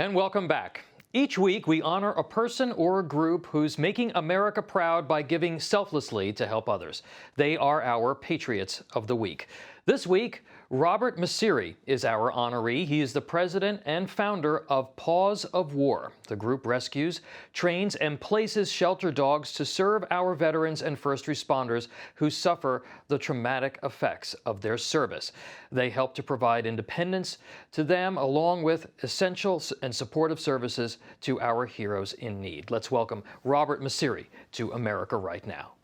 And welcome back. Each week, we honor a person or a group who's making America proud by giving selflessly to help others. They are our Patriots of the Week. This week, Robert Masiri is our honoree. He is the president and founder of Paws of War. The group rescues, trains, and places shelter dogs to serve our veterans and first responders who suffer the traumatic effects of their service. They help to provide independence to them, along with essential and supportive services to our heroes in need. Let's welcome Robert Masiri to America Right Now.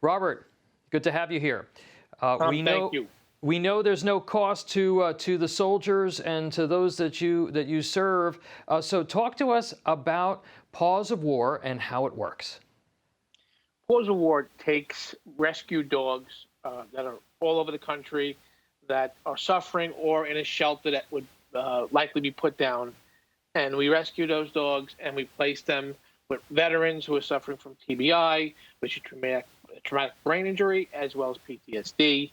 Robert, good to have you here. Thank you. We know there's no cost to the soldiers and to those that you serve. So talk to us about Paws of War and how it works. Paws of War takes rescue dogs that are all over the country that are suffering or in a shelter that would likely be put down. And we rescue those dogs and we place them with veterans who are suffering from TBI, which is traumatic brain injury, as well as PTSD.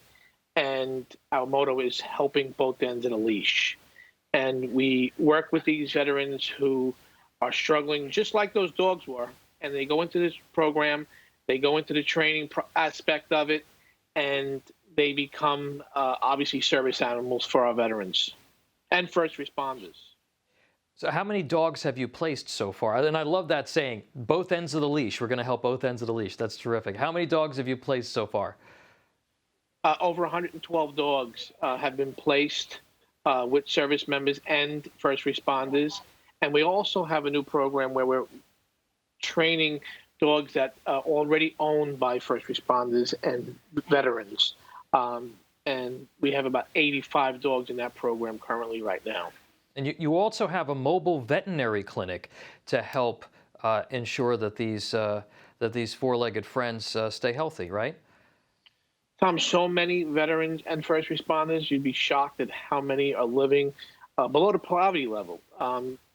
And our motto is helping both ends of the leash. And we work with these veterans who are struggling just like those dogs were. And they go into this program, they go into the training aspect of it, and they become obviously service animals for our veterans and first responders. So how many dogs have you placed so far? And I love that saying, both ends of the leash. We're going to help both ends of the leash. That's terrific. How many dogs have you placed so far? Over 112 dogs have been placed with service members and first responders. And we also have a new program where we're training dogs that are already owned by first responders and veterans. And we have about 85 dogs in that program currently right now. And you also have a mobile veterinary clinic to help ensure that these four-legged friends stay healthy, right? Tom, so many veterans and first responders, you'd be shocked at how many are living below the poverty level.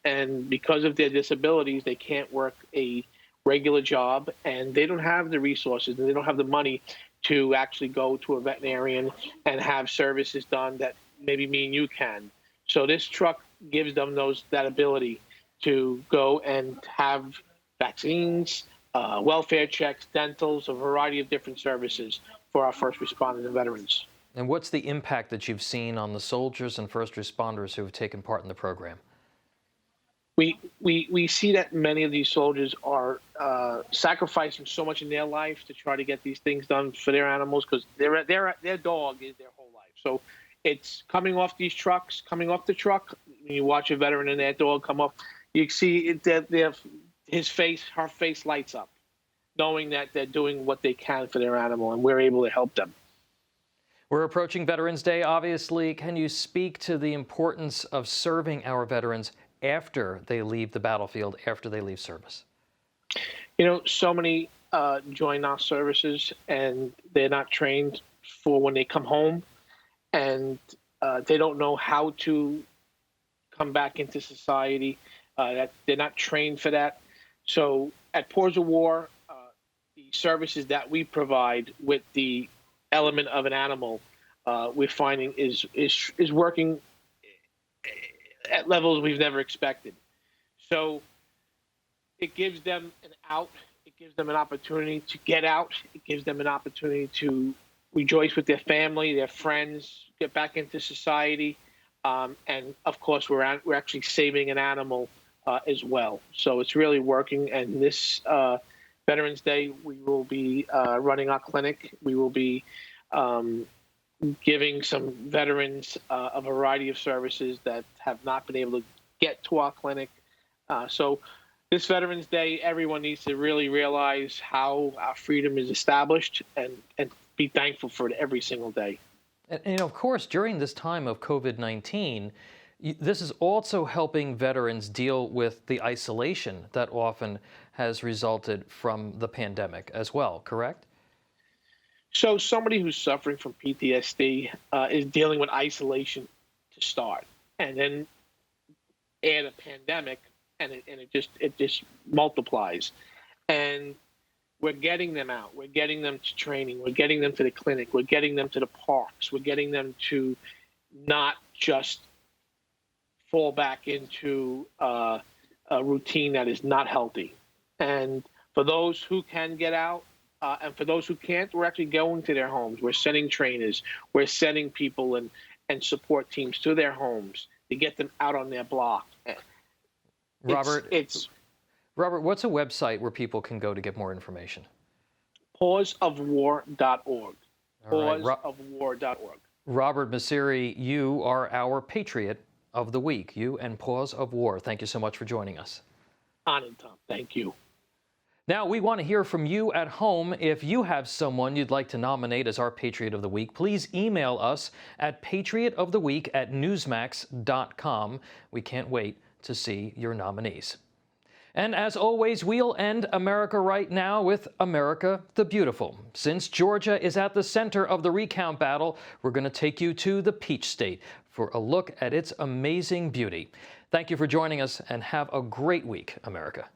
And because of their disabilities, they can't work a regular job, and they don't have the resources and they don't have the money to actually go to a veterinarian and have services done that maybe me and you can. So this truck gives them that ability to go and have vaccines, welfare checks, dentals, a variety of different services for our first responders and veterans. And what's the impact that you've seen on the soldiers and first responders who have taken part in the program? We see that many of these soldiers are sacrificing so much in their life to try to get these things done for their animals, because their dog is their whole life. So it's coming off these trucks, coming off the truck. When you watch a veteran and their dog come off, you see his face, her face lights up, knowing that they're doing what they can for their animal, and we're able to help them. We're approaching Veterans Day, obviously. Can you speak to the importance of serving our veterans after they leave the battlefield, after they leave service? You know, so many join our services and they're not trained for when they come home, and they don't know how to come back into society. That they're not trained for that. So at Paws of War, the services that we provide with the element of an animal, we're finding is working at levels we've never expected. So it gives them an out. It gives them an opportunity to get out. It gives them an opportunity to rejoice with their family, their friends, get back into society. And of course, we're actually saving an animal as well. So it's really working. And this Veterans Day, we will be running our clinic. We will be giving some veterans a variety of services that have not been able to get to our clinic. So this Veterans Day, everyone needs to really realize how our freedom is established and be thankful for it every single day. And of course, during this time of COVID-19, this is also helping veterans deal with the isolation that often has resulted from the pandemic as well, correct? So somebody who's suffering from PTSD is dealing with isolation to start, and then add a pandemic, and it just multiplies. And we're getting them out. We're getting them to training. We're getting them to the clinic. We're getting them to the parks. We're getting them to not just fall back into a routine that is not healthy. And for those who can get out, and for those who can't, we're actually going to their homes. We're sending trainers. We're sending people and support teams to their homes to get them out on their block. Robert, what's a website where people can go to get more information? pawsofwar.org. All right. Pawsofwar.org. Robert Basile, you are our Patriot of the Week. You and Paws of War. Thank you so much for joining us. Honored, Tom. Thank you. Now, we want to hear from you at home. If you have someone you'd like to nominate as our Patriot of the Week, please email us at patriotoftheweek@newsmax.com. We can't wait to see your nominees. And as always, we'll end America Right Now with America the Beautiful. Since Georgia is at the center of the recount battle, we're going to take you to the Peach State for a look at its amazing beauty. Thank you for joining us, and have a great week, America.